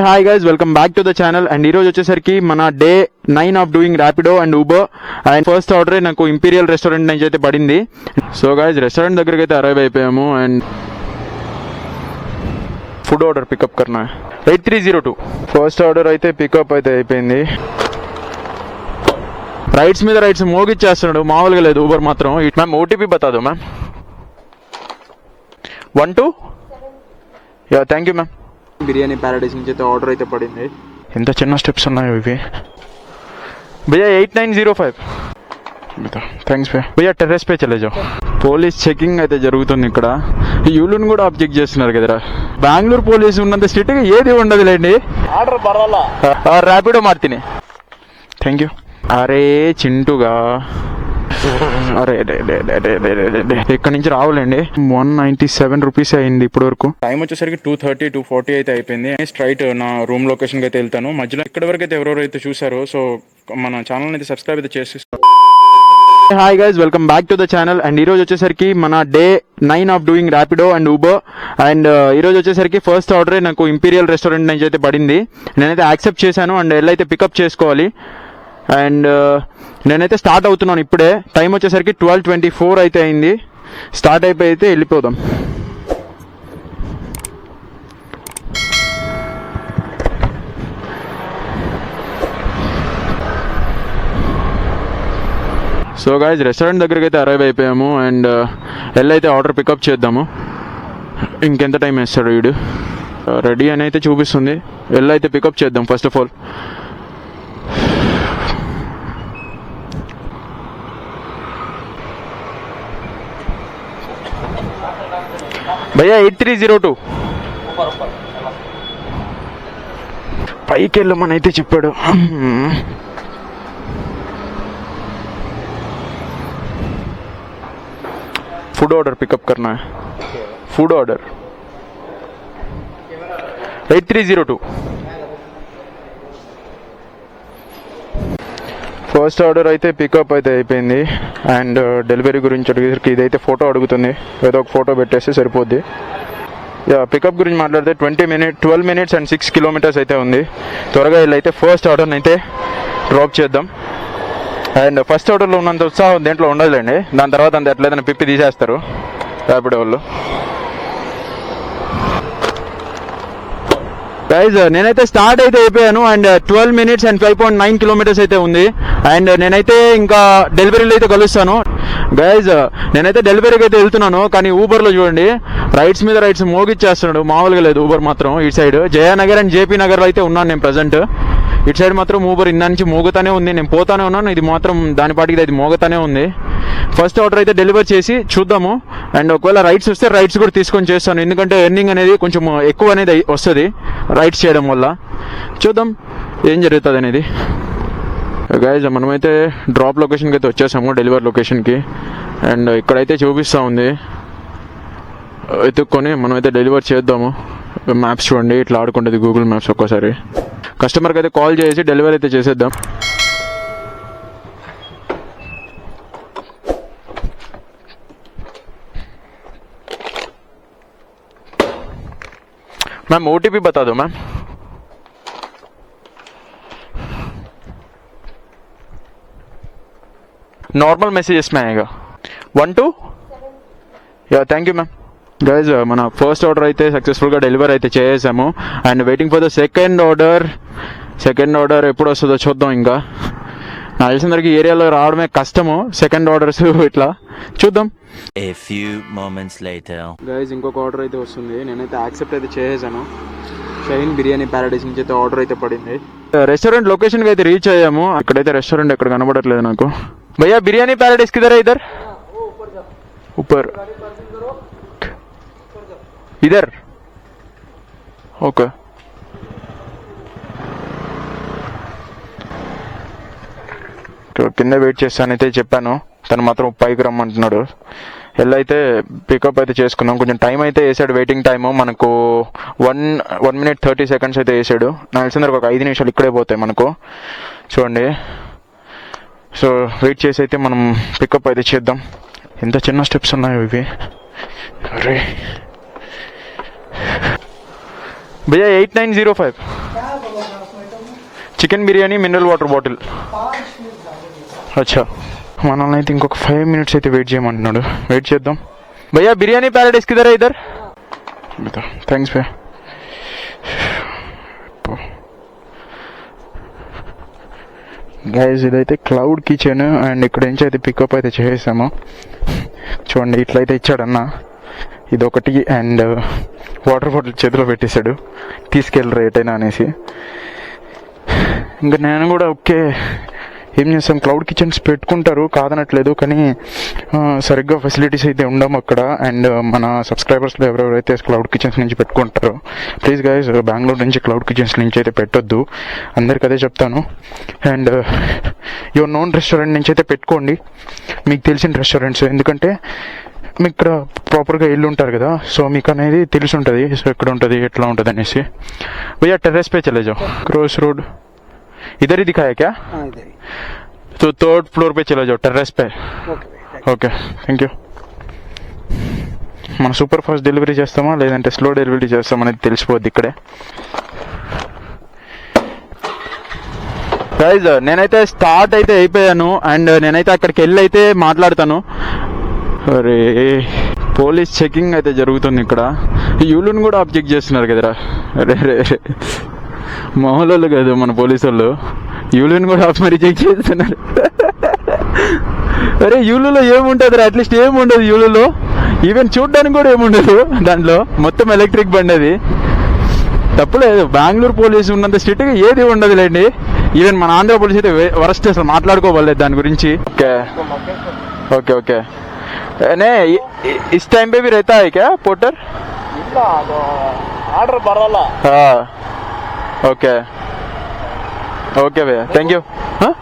Hi guys, welcome back to the channel. And ఈ రోజు వచ్చేసరికి మన day 9 of doing Rapido and Uber. And first order నాకు imperial restaurant నుంచి అయితే పడింది. సో గైస్, రెస్టారెంట్ దగ్గరికి అయితే అరైవ్ అయిపోయాము. అండ్ ఫుడ్ ఆర్డర్ పికప్ కర్నా 8302. ఫస్ట్ ఆర్డర్ అయితే పికప్ అయితే అయిపోయింది. రైట్స్ మీద రైట్స్ మోగిచ్చేస్తున్నాడు, మామూలుగా లేదు ఊబర్ మాత్రం. మ్యామ్ ఓటీపీ బతాదో ma'am. 12 yeah, thank you ma'am. Biryani Paradise నుంచి అయితే ఆర్డర్ అయితే పడింది. ఎంత చిన్న స్టెప్స్ ఉన్నాయో ఇవి. భయ్యా 8905. థ్యాంక్స్ భయ్యా, టెర్రస్ పే చలే జాओ. పోలీస్ చెకింగ్ అయితే జరుగుతుంది ఇక్కడ. యూలుని కూడా అబ్జెక్ట్ చేస్తున్నారు కదరా. బెంగళూరు పోలీసు ఉన్నంత స్ట్రిక్ట్ గా ఏది ఉండదులేండి. ఆర్డర్ పర్వాలా, ర్యాపిడో మార్తిని. Thank you. అరే చింటుగా, అరే ఇక్కడ నుంచి రావాలండి. 197 రూపీస్ అయింది ఇప్పటి వరకు. టైం వచ్చేసరికి 2:30 2:40 అయితే అయిపోయింది. స్ట్రైట్ నా రూమ్ లొకేషన్ అయితే వెళ్తాను. మధ్యలో ఇక్కడ వరకు అయితే ఎవరెవరైతే చూసారో సో మన ఛానల్ అయితే సబ్స్క్రైబ్ అయితే చేసి. Hi guys, welcome back to the channel. And ఈ రోజు వచ్చేసరికి మన day 9 of doing Rapido and Uber. And ఈ రోజు వచ్చేసరికి ఫస్ట్ ఆర్డర్ నాకు ఇంపీరియల్ రెస్టారెంట్ నుంచి అయితే పడింది. నేనైతే యాక్సెప్ట్ చేశాను అండ్ వెళ్ళైతే పికప్ చేసుకోవాలి. అండ్ నేనైతే స్టార్ట్ అవుతున్నాను ఇప్పుడే. టైం వచ్చేసరికి 12:24 అయితే అయింది. స్టార్ట్ అయిపోయి అయితే వెళ్ళిపోదాం. సో గైస్, రెస్టారెంట్ దగ్గరికి అయితే అరైవ్ అయిపోయాము. అండ్ వెళ్ళైతే ఆర్డర్ పికప్ చేద్దాము. ఇంకెంత టైం వేస్తాడు వీడు. రెడీ అని అయితే చూపిస్తుంది. వెళ్ళైతే పికప్ చేద్దాం ఫస్ట్ ఆఫ్ ఆల్. భయ్యా 8302. పైకి వెళ్ళమని అయితే చెప్పాడు. ఫుడ్ ఆర్డర్ పికప్ కర్నా. Food order 8302. ఫస్ట్ ఆర్డర్ అయితే పికప్ అయితే అయిపోయింది. అండ్ డెలివరీ గురించి అడిగేసరికి ఇదైతే ఫోటో అడుగుతుంది. ఏదో ఒక ఫోటో పెట్టేస్తే సరిపోద్ది. యా, పికప్ గురించి మాట్లాడితే 12 minutes and 6 kilometers అయితే ఉంది. త్వరగా వీళ్ళైతే ఫస్ట్ ఆర్డర్ని అయితే డ్రాప్ చేద్దాం. అండ్ ఫస్ట్ ఆర్డర్లో ఉన్నంత ఉత్సాహం దేంట్లో ఉండదులేండి. దాని తర్వాత అంత ఎట్లేదని పిప్పి తీసేస్తారు ర్యాపిడో వాళ్ళు. గైజ్, నేనైతే స్టార్ట్ అయితే అయిపోయాను. అండ్ 12 minutes and 5.9 kilometers అయితే ఉంది. అండ్ నేనైతే ఇంకా డెలివరీలో అయితే కలుస్తాను. గైజ్, నేనైతే డెలివరీకి అయితే వెళ్తున్నాను. కానీ ఊబర్లో చూడండి, రైట్స్ మీద రైట్స్ మోగిచ్చేస్తున్నాడు, మామూలుగా లేదు ఊబర్ మాత్రం. ఇటు సైడ్ జయానగర్ అండ్ జేపీ నగర్లో అయితే ఉన్నాను నేను ప్రజెంట్. ఇటు సైడ్ మాత్రం ఊబర్ ఇందా నుంచి మోగుతానే ఉంది. నేను పోతానే ఉన్నాను, ఇది మాత్రం దానిపాటికి అది మోగుతానే ఉంది. ఫస్ట్ ఆర్డర్ అయితే డెలివర్ చేసి చూద్దాము. అండ్ ఒకవేళ రైట్స్ వస్తే రైట్స్ కూడా తీసుకొని చేస్తాను. ఎందుకంటే ఎర్నింగ్ అనేది కొంచెం ఎక్కువ అనేది వస్తుంది రైట్స్ చేయడం వల్ల. చూద్దాం ఏం జరుగుతుంది అనేది. గైజ్, మనమైతే డ్రాప్ లొకేషన్కి అయితే వచ్చేసాము, డెలివరీ లొకేషన్కి. అండ్ ఇక్కడైతే చూపిస్తూ ఉంది, ఎత్తుక్కొని మనమైతే డెలివర్ చేద్దాము. మ్యాప్స్ చూడండి ఇట్లా ఆడుకుంటుంది గూగుల్ మ్యాప్స్. ఒక్కోసారి కస్టమర్కి అయితే కాల్ చేసి డెలివరీ అయితే చేసేద్దాం. मैम ओटीपी बता दो मैम. नॉर्मल मैसेजेस में आएगा. 12 या, थैंक यू मैम. గైజ్, మన ఫస్ట్ ఆర్డర్ అయితే సక్సెస్ఫుల్గా డెలివరీ అయితే చేసాము. And waiting for the second order ఎప్పుడు వస్తుందో చూద్దాం. ఇంకా నాకు తెలిసినందరికి ఏరియాలో రావడమే కష్టము సెకండ్ ఆర్డర్స్. ఇట్లా చూద్దాం. A few moments later. Guys, ఇంకొక ఆర్డర్ అయితే వస్తుంది. నేనైతే యాక్సెప్ట్ అయితే చేసేసాను. షైన్ బిర్యానీ ప్యారడైస్ నుంచి అయితే ఆర్డర్ అయితే పడింది. రెస్టారెంట్ లొకేషన్కి అయితే రీచ్ అయ్యాము. ఇక్కడైతే రెస్టారెంట్ ఎక్కడ కనబడట్లేదు నాకు. భయ్యా బిర్యానీ ప్యారడైస్ కిదర్ ఇధర్ ऊपर इधर ओके. కింద వెయిట్ చేస్తానైతే చెప్పాను. తను మాత్రం పైకి రమ్మంటున్నాడు. వెళ్ళైతే పికప్ అయితే చేసుకున్నాం. కొంచెం టైం అయితే వేసాడు, వెయిటింగ్ టైము మనకు 1 minute 30 seconds అయితే వేసాడు. నాకు తెలిసిన ఒక 5 నిమిషాలు ఇక్కడే పోతాయి మనకు. చూడండి, సో వెయిట్ చేసి అయితే మనం పికప్ అయితే చేద్దాం. ఎంత చిన్న స్టెప్స్ ఉన్నాయో ఇవి. अरे भैया 8905 chicken biryani mineral water bottle. అచ్చా, మనల్ని అయితే ఇంకొక 5 minutes అయితే వెయిట్ చేయమంటున్నాడు. వెయిట్ చేద్దాం. భయ్యా బిర్యానీ ప్యారడైస్ కిదర్ ఇద్దర్. థ్యాంక్స్ భయ్యా. గైజ్ ఇదైతే క్లౌడ్ కిచెన్ అండ్ ఇక్కడ నుంచి అయితే పికప్ అయితే చేసాము. చూడండి ఇట్లయితే ఇచ్చాడన్న, ఇదొకటి అండ్ వాటర్ బాటిల్ చేతిలో పెట్టేశాడు, తీసుకెళ్ళరు ఎటైనా అనేసి. ఇంకా నేను కూడా ఓకే ఏం చేస్తాం, క్లౌడ్ కిచెన్స్ పెట్టుకుంటారు కాదనట్లేదు, కానీ సరిగ్గా ఫెసిలిటీస్ అయితే ఉండము అక్కడ. అండ్ మన సబ్స్క్రైబర్స్లో ఎవరెవరైతే క్లౌడ్ కిచెన్స్ నుంచి పెట్టుకుంటారో ప్లీజ్ గైస్ బెంగళూరు నుంచి క్లౌడ్ కిచెన్స్ నుంచి అయితే పెట్టొద్దు, అందరికి అదే చెప్తాను. అండ్ యువర్ నోన్ రెస్టారెంట్ నుంచి అయితే పెట్టుకోండి, మీకు తెలిసిన రెస్టారెంట్స్. ఎందుకంటే మీకు ఇక్కడ ప్రాపర్గా ఇల్లు ఉంటారు కదా, సో మీకు అనేది తెలిసి ఉంటుంది, సో ఎక్కడ ఉంటుంది ఎట్లా ఉంటుంది అనేసి. భయ్యా టెర్రస్ पे चले जाओ, क्रॉस रोड इधर ही दिखाया क्या? तो 3rd floor पे चले जाओ, टेरेस पे. Okay thank you. మనం సూపర్ ఫాస్ట్ డెలివరీ చేస్తామా లేదంటే స్లో డెలివరీ చేస్తామా అనేది తెలిసిపోద్ది ఇక్కడే. గైజ్ నేనైతే స్టార్ట్ అయితే అయిపోయాను అండ్ నేనైతే అక్కడికి వెళ్ళి అయితే మాట్లాడతాను. అరే పోలీస్ చెకింగ్ అయితే జరుగుతుంది ఇక్కడ, యూలుని కూడా అబ్జెక్ట్ చేస్తున్నారు కదరా. అరే రే మామూలు కాదు మన పోలీసు వాళ్ళు, యూలుని కూడా మరి చెక్ చేస్తున్నారు. అరే యూలులో ఏముంటుంది, అట్లీస్ట్ ఏముండదు యూలులో, ఈవెన్ చూడడానికి కూడా ఏముండదు దాంట్లో, మొత్తం ఎలక్ట్రిక్ బండి అది. తప్పులేదు, బెంగళూరు పోలీసు ఉన్నంత స్ట్రిక్ట్గా ఏది ఉండదులేండి. ఈవెన్ మన ఆంధ్ర పోలీస్ అయితే వరస్ట్, అసలు మాట్లాడుకోవాలి దాని గురించి. ఓకే ఓకే ఓకే नहीं इस टाइम पे भी रहता है क्या पोर्टर? ಆರ್ಡರ್ ಬರಲ್ಲ. हाँ ಓಕೆ ಓಕೆ ಭಯ್ಯ ಥ್ಯಾಂಕ್ ಯು. ಹಾಂ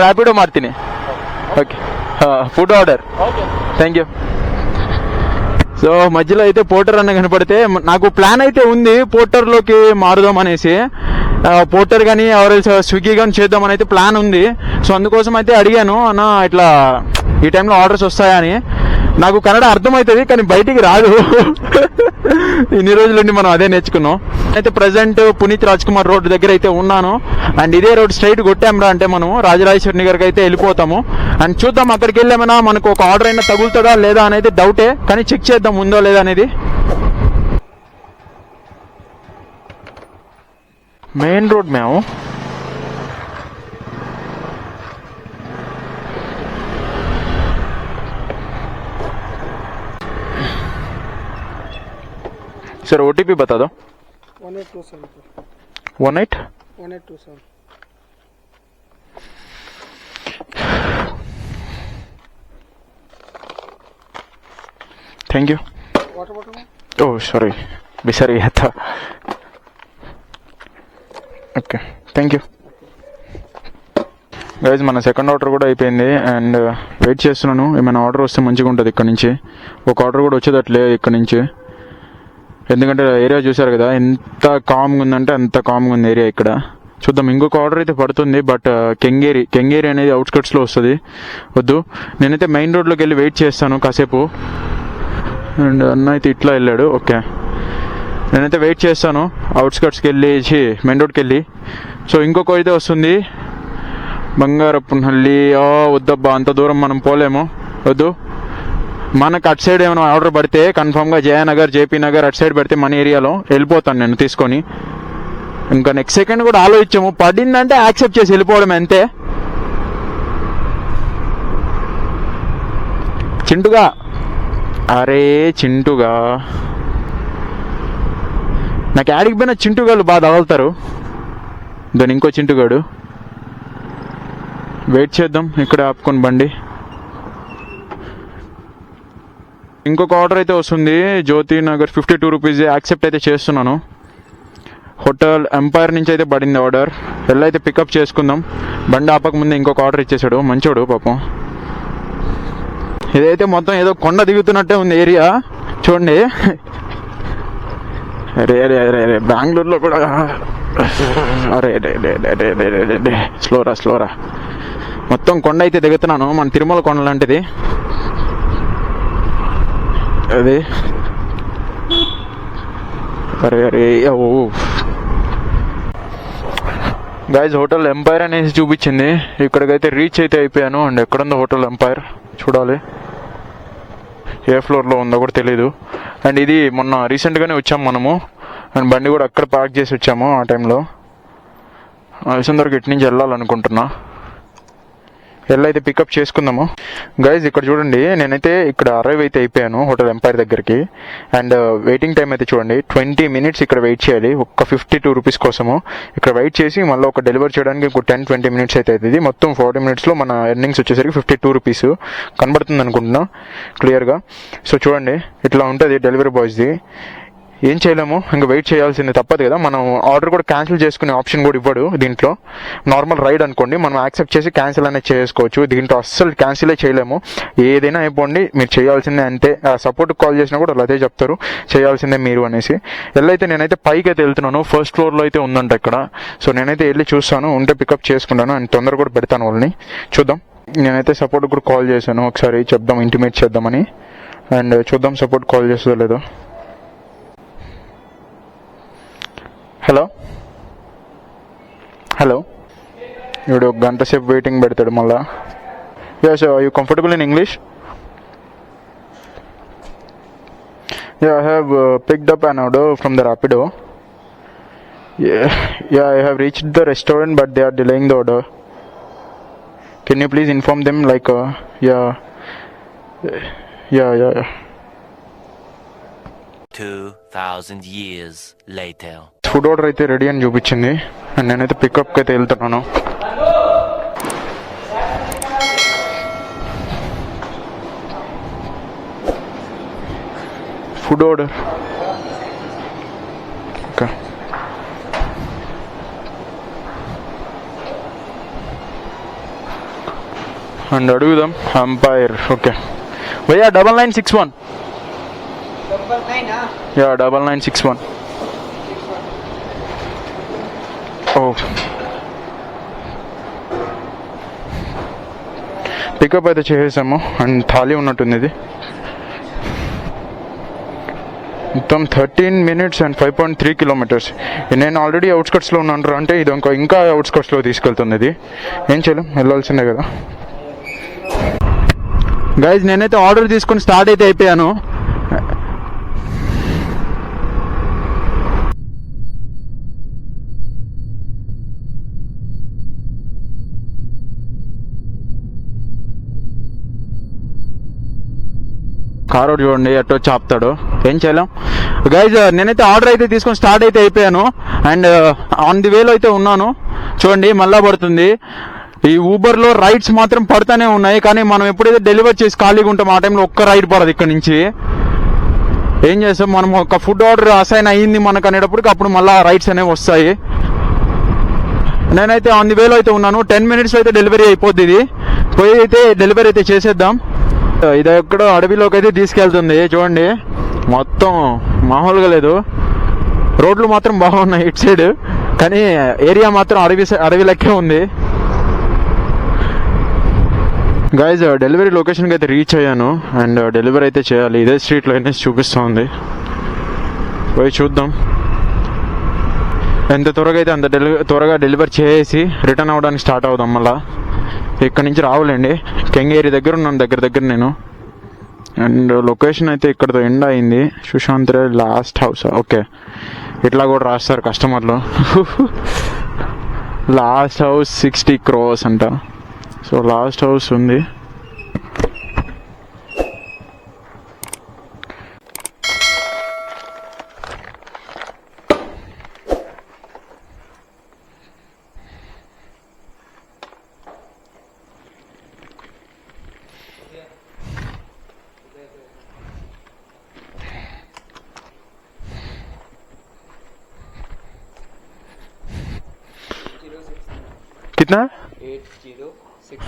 ರ್ಯಾಪಿಡೋ ಮಾಡ್ತೀನಿ. Okay food order. Thank you. So మధ్యలో అయితే పోర్టర్ అన్న కనపడితే నాకు ప్లాన్ అయితే ఉంది పోర్టర్లోకి మారుదాం అనేసి, పోర్టర్ కానీ ఎవరైనా స్విగ్గీ కానీ చేద్దామని అయితే ప్లాన్ ఉంది. సో అందుకోసం అయితే అడిగాను అన్న ఇట్లా ఈ టైంలో ఆర్డర్స్ వస్తాయని. నాకు కన్నడ అర్థమవుతుంది కానీ బయటికి రాదు. ఇన్ని రోజుల నుండి మనం అదే నేర్చుకున్నాం. అయితే ప్రజెంట్ పునీత్ రాజ్ కుమార్ రోడ్ దగ్గర అయితే ఉన్నాను అండ్ ఇదే రోడ్ స్ట్రైట్ కొట్టాంరా అంటే మనం రాజరాజేశ్వరి నగర్కి అయితే వెళ్ళిపోతాము. అండ్ చూద్దాం అక్కడికి వెళ్ళామన్నా మనకు ఒక ఆర్డర్ అయినా తగులుతుందా లేదా అనేది డౌటే, కానీ చెక్ చేద్దాం ఉందో లేదా అనేది. మెయిన్ రోడ్ మేము सर OTP बता दो. 1827 1827. Thank you. ओह सॉरी बिसर गया था. Okay thank you. గైజ్ మన సెకండ్ ఆర్డర్ కూడా అయిపోయింది అండ్ వెయిట్ చేస్తున్నాను, ఏమైనా ఆర్డర్ వస్తే మంచిగా ఉంటుంది. ఇక్కడ నుంచి ఒక ఆర్డర్ కూడా వచ్చేదట్లే ఇక్కడ నుంచి, ఎందుకంటే ఏరియా చూసారు కదా ఎంత కామ్గా ఉందంటే అంత కామ్గా ఉంది ఏరియా ఇక్కడ. చూద్దాం ఇంకొక ఆర్డర్ అయితే పడుతుంది, బట్ కెంగేరి అనేది అవుట్స్కట్స్లో వస్తుంది. వద్దు, నేనైతే మెయిన్ రోడ్లోకి వెళ్ళి వెయిట్ చేస్తాను కాసేపు. అండ్ అన్న అయితే ఇట్లా వెళ్ళాడు. ఓకే నేనైతే వెయిట్ చేస్తాను అవుట్స్కట్స్కి వెళ్ళి మెయిన్ రోడ్కి వెళ్ళి. సో ఇంకొక అయితే వస్తుంది బంగారపునహల్లి. వద్దబ్బా అంత దూరం మనం పోలేము, వద్దు. మనకు అటు సైడ్ ఏమైనా ఆర్డర్ పడితే కన్ఫామ్గా జయనగర్ జేపీ నగర్ అటు సైడ్ పడితే మన ఏరియాలో వెళ్ళిపోతాను నేను తీసుకొని. ఇంకా నెక్స్ట్ సెకండ్ కూడా ఆలోచించాము, పడిందంటే యాక్సెప్ట్ చేసి వెళ్ళిపోవడం అంతే. చింటుగా, అరే చింటుగా, నాకు యాడికి పోయినా చింటుగాళ్ళు బాగా తగులుతారు. దాని ఇంకో చింటుగాడు. వెయిట్ చేద్దాం ఇక్కడ ఆపుకొని బండి. ఇంకొక ఆర్డర్ అయితే వస్తుంది జ్యోతి నగర్ 52 రూపీస్, యాక్సెప్ట్ అయితే చేస్తున్నాను. హోటల్ ఎంపైర్ నుంచి అయితే పడింది ఆర్డర్, వెళ్ళైతే పికప్ చేసుకుందాం. బండి ఆపక ముందే ఇంకొక ఆర్డర్ ఇచ్చేసాడు, మంచోడు పాపం. ఇదైతే మొత్తం ఏదో కొండ దిగుతున్నట్టే ఉంది ఏరియా చూడండి. అరే అరే అరే అరే బెంగళూరులో కూడా అరే స్లోరా మొత్తం కొండ అయితే దిగుతున్నాను. మన తిరుమల కొండ లాంటిది అది. అరే అరే ఓ గైజ్ హోటల్ ఎంపైర్ అనేసి చూపించింది. ఇక్కడికైతే రీచ్ అయితే అయిపోయాను. అండ్ ఎక్కడుందో హోటల్ ఎంపైర్ చూడాలి, ఏ ఫ్లోర్లో ఉందో కూడా తెలీదు. అండ్ ఇది మొన్న రీసెంట్గానే వచ్చాము మనము. అండ్ బండి కూడా అక్కడ పార్క్ చేసి వచ్చాము ఆ టైంలో. విసందరికి ఇటు నుంచి వెళ్ళాలనుకుంటున్నా, అయితే పికప్ చేసుకుందాము. గైజ్ ఇక్కడ చూడండి, నేనైతే ఇక్కడ అరైవ్ అయితే అయిపోయాను హోటల్ ఎంపైర్ దగ్గరికి. అండ్ వెయిటింగ్ టైం అయితే చూడండి, 20 minutes ఇక్కడ వెయిట్ చేయాలి ఒక్క 52 రూపీస్ కోసము. ఇక్కడ వెయిట్ చేసి మళ్ళీ ఒక డెలివరీ చేయడానికి ఇంకో 10-20 minutes అయితే అవుతుంది. మొత్తం 40 minutesలో మన ఎర్నింగ్స్ వచ్చేసరికి 52 రూపీస్ కనబడుతుంది అనుకుంటున్నా క్లియర్గా. సో చూడండి ఇట్లా ఉంటుంది డెలివరీ బాయ్స్ది. ఏం చేయలేము, ఇంకా వెయిట్ చేయాల్సింది తప్పదు కదా. మనం ఆర్డర్ కూడా క్యాన్సిల్ చేసుకునే ఆప్షన్ కూడా ఇవ్వడు దీంట్లో. నార్మల్ రైడ్ అనుకోండి, మనం యాక్సెప్ట్ చేసి క్యాన్సిల్ అనేది చేసుకోవచ్చు. దీంట్లో అస్సలు క్యాన్సిలే చేయలేము. ఏదైనా అయిపోండి, మీరు చేయాల్సిందే అంతే. సపోర్ట్ కాల్ చేసినా కూడా అదే చెప్తారు, చేయాల్సిందే మీరు అనేసి. అయితే నేనైతే పైకి అయితే వెళ్తున్నాను, ఫస్ట్ ఫ్లోర్లో అయితే ఉందంట ఇక్కడ. సో నేనైతే వెళ్ళి చూస్తాను, ఉంటే పికప్ చేసుకుంటాను. అండ్ తొందరగా కూడా పెడతాను వాళ్ళని, చూద్దాం. నేనైతే సపోర్ట్ కూడా కాల్ చేశాను, ఒకసారి చెప్దాం, ఇంటిమేట్ చేద్దామని. అండ్ చూద్దాం సపోర్ట్ కాల్ చేస్తుందో లేదో. హలో ఇప్పుడు ఒక గంట సేపు వెయిటింగ్ పెడతాడు మళ్ళా. Yeah so are you comfortable in English? Yeah I have picked up an order from the Rapido. Yeah I have reached the restaurant but they are delaying the order. Can you please inform them like yeah. 2000 years later. Food order అయితే ready అని చూపించింది. And నేనైతే పికప్కి అయితే వెళ్తున్నాను. Food order okay. And అడుగుదాం Empire. Okay భయ్యా 9961. Yeah 9961. Pickup అయితే చేసేసాము. అండ్ థాలీ ఉన్నట్టుంది ఇది. మొత్తం 13 minutes and 5.3 kilometers. నేను ఆల్రెడీ అవుట్స్కట్స్లో ఉన్నాను అంటే ఇది ఇంకా అవుట్స్కట్స్లో తీసుకెళ్తుంది. ఇది ఏం చేయలేం, వెళ్ళాల్సిందే కదా. గైజ్ నేనైతే ఆర్డర్ తీసుకొని స్టార్ట్ అయితే అయిపోయాను. కారు చూడండి ఎట్టో చాపుతాడు, ఏం చేయలేం. గైజ్ నేనైతే ఆర్డర్ అయితే తీసుకొని స్టార్ట్ అయితే అయిపోయాను. అండ్ ఆన్ ది వేలో అయితే ఉన్నాను. చూడండి మళ్ళా పడుతుంది. ఈ ఊబర్లో రైడ్స్ మాత్రం పడుతూనే ఉన్నాయి, కానీ మనం ఎప్పుడైతే డెలివర్ చేసి ఖాళీగా ఉంటాం ఆ టైంలో ఒక్క రైడ్ పడదు ఇక్కడ నుంచి. ఏం చేస్తాం, మనం ఒక ఫుడ్ ఆర్డర్ అసైన్ అయ్యింది మనకు అనేటప్పటికి అప్పుడు మళ్ళీ రైడ్స్ అనేవి వస్తాయి. నేనైతే ఆన్ ది వేలో అయితే ఉన్నాను. 10 minutes అయితే డెలివరీ అయిపోద్ది. ఇది పోయి అయితే డెలివరీ అయితే చేసేద్దాం. ఇది ఎక్కడో అడవిలోకి అయితే తీసుకెళ్తుంది. చూడండి మొత్తం మామూలుగా లేదు. రోడ్లు మాత్రం బాగున్నాయి ఇటు సైడ్, కానీ ఏరియా మాత్రం అడవి లెక్కే ఉంది. గైజ్ డెలివరీ లొకేషన్కి అయితే రీచ్ అయ్యాను. అండ్ డెలివరీ అయితే చేయాలి. ఇదే స్ట్రీట్లో అనేసి చూపిస్తుంది. పోయి చూద్దాం. ఎంత త్వరగా అయితే అంత త్వరగా డెలివరీ చేసి రిటర్న్ అవ్వడానికి స్టార్ట్ అవుదాం. మళ్ళీ ఇక్కడ నుంచి రావులేండి, కెంగేరి దగ్గర ఉన్నాను దగ్గర నేను. అండ్ లొకేషన్ అయితే ఇక్కడతో ఎండ్ అయింది. సుశాంత్ రే లాస్ట్ హౌస్. ఓకే ఇట్లా కూడా రాస్తారు కస్టమర్లు. లాస్ట్ హౌస్ 60 crores అంట. సో లాస్ట్ హౌస్ ఉంది. कितना? 806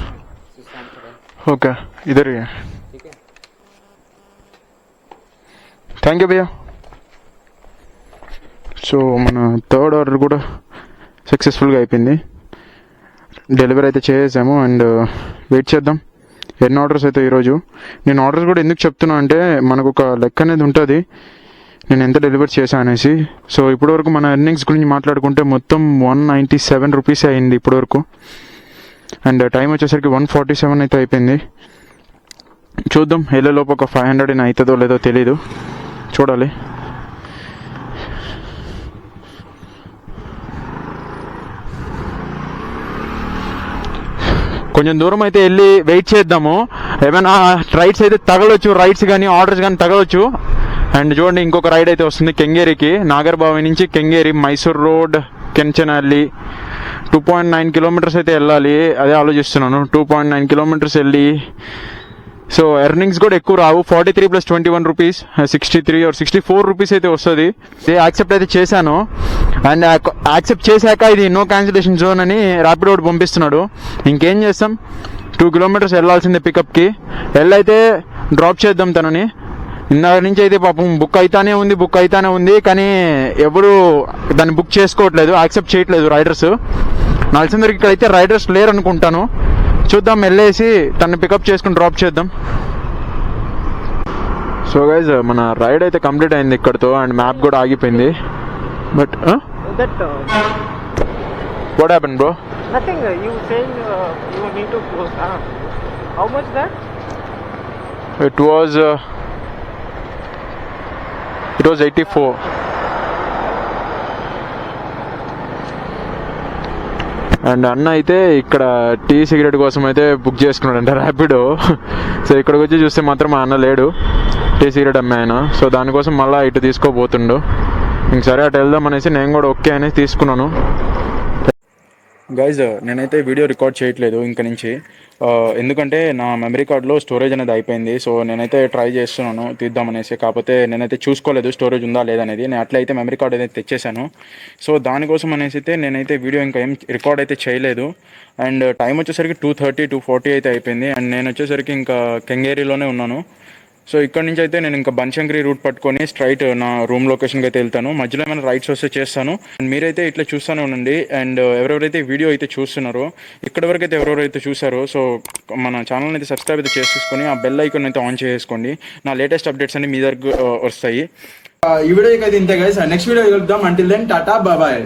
ओके इधर ही है. ठीक है. థ్యాంక్ యూ భయ్యా. సో మన థర్డ్ ఆర్డర్ కూడా సక్సెస్ఫుల్గా అయిపోయింది. డెలివరీ అయితే చేసాము. అండ్ వెయిట్ చేద్దాం ఎన్ని ఆర్డర్స్ అయితే ఈరోజు. నేను ఆర్డర్స్ కూడా ఎందుకు చెప్తున్నా అంటే మనకు ఒక లెక్క అనేది ఉంటుంది. నేను ఎంత డెలివర్ చేశాను అనేసి. సో ఇప్పటివరకు మన ఎర్నింగ్స్ గురించి మాట్లాడుకుంటే మొత్తం 197 రూపీస్ అయింది ఇప్పటివరకు. అండ్ టైం వచ్చేసరికి 147 అయితే అయిపోయింది. చూద్దాం వెళ్ళేలోపు ఒక 500 అయినా అవుతుందో లేదో తెలీదు, చూడాలి. కొంచెం దూరం అయితే వెళ్ళి వెయిట్ చేద్దాము. ఏమైనా రైడ్స్ అయితే తగలొచ్చు, రైడ్స్ కానీ ఆర్డర్స్ కానీ తగలొచ్చు. అండ్ చూడండి ఇంకొక రైడ్ అయితే వస్తుంది కెంగేరికి. నాగర్బావి నుంచి కెంగేరి, మైసూర్ రోడ్, కెంచనహల్లి 2.9 కిలోమీటర్స్ అయితే వెళ్ళాలి. అదే ఆలోచిస్తున్నాను. 2.9 కిలోమీటర్స్ వెళ్ళి, సో ఎర్నింగ్స్ కూడా ఎక్కువ రావు. 43 + 21 రూపీస్ 63 or 64 రూపీస్ అయితే వస్తుంది. యాక్సెప్ట్ అయితే చేశాను. అండ్ యాక్సెప్ట్ చేశాక ఇది నో క్యాన్సిలేషన్ జోన్ అని ర్యాపిడో పంపిస్తున్నాడు. ఇంకేం చేస్తాం, 2 కిలోమీటర్స్ వెళ్ళాల్సిందే పికప్కి. వెళ్ళైతే డ్రాప్ చేద్దాం తనని. ఇందాక నుంచి అయితే పాపం బుక్ అవుతానే ఉంది కానీ ఎవరు దాన్ని బుక్ చేసుకోవట్లేదు, యాక్సెప్ట్ చేయట్లేదు రైడర్స్. నాకు తెలిసిన ఇక్కడైతే రైడర్స్ లేరు అనుకుంటాను. చూద్దాం, వెళ్ళేసి తను పికప్ చేసుకుని డ్రాప్ చేద్దాం. సో గైజ్ మన రైడ్ అయితే కంప్లీట్ అయింది ఇక్కడతో. అండ్ మ్యాప్ కూడా ఆగిపోయింది. But what happen bro? Nothing. You saying you need to close. How much that? It was 84. And అన్న అయితే ఇక్కడ టీ సిగరెట్ కోసం అయితే బుక్ చేసుకున్నాడంట ర్యాపిడో. సో ఇక్కడికి వచ్చి చూస్తే మాత్రం మా అన్న లేడు, టీ సిగరెట్ అమ్మాయి ఆయన. సో దానికోసం మళ్ళీ ఇటు తీసుకోబోతుండు. ఇంక సరే అటు వెళ్దాం అనేసి నేను కూడా ఓకే అనేసి తీసుకున్నాను. గైజ్ నేనైతే వీడియో రికార్డ్ చేయట్లేదు ఇంక నుంచి, ఎందుకంటే నా మెమరీ కార్డ్లో స్టోరేజ్ అనేది అయిపోయింది. సో నేనైతే ట్రై చేస్తున్నాను తీద్దామనేసి, కాకపోతే నేనైతే చూసుకోలేదు స్టోరేజ్ ఉందా లేదనేది. నేను అట్లయితే మెమరీ కార్డ్ అయితే తెచ్చేసాను. సో దానికోసం అనేసి అయితే నేనైతే వీడియో ఇంకా ఏం రికార్డ్ అయితే చేయలేదు. అండ్ టైం వచ్చేసరికి 2:30, 2:40 అయితే అయిపోయింది. అండ్ నేను వచ్చేసరికి ఇంకా కెంగేరిలోనే ఉన్నాను. సో ఇక్కడ నుంచి అయితే నేను ఇంకా బన్శంకరి రూట్ పట్టుకొని స్ట్రైట్ నా రూమ్ లొకేషన్కి అయితే వెళ్తాను. మధ్యలో ఏమైనా రైడ్స్ వస్తే చేస్తాను. అండ్ మీరైతే ఇట్లా చూస్తూనే ఉండండి. అండ్ ఎవరెవరైతే వీడియో అయితే చూస్తున్నారో, ఇక్కడి వరకు అయితే ఎవరెవరైతే చూసారో, సో మన ఛానల్ని అయితే సబ్స్క్రైబ్ అయితే చేసుకొని ఆ బెల్ ఐకాన్ అయితే ఆన్ చేసుకోండి. నా లేటెస్ట్ అప్డేట్స్ అన్ని మీ దగ్గర వస్తాయి. ఈ వీడియోకి అయితే ఇంతే గైస్. నెక్స్ట్ వీడియో కలుద్దాం. Until then tata bye.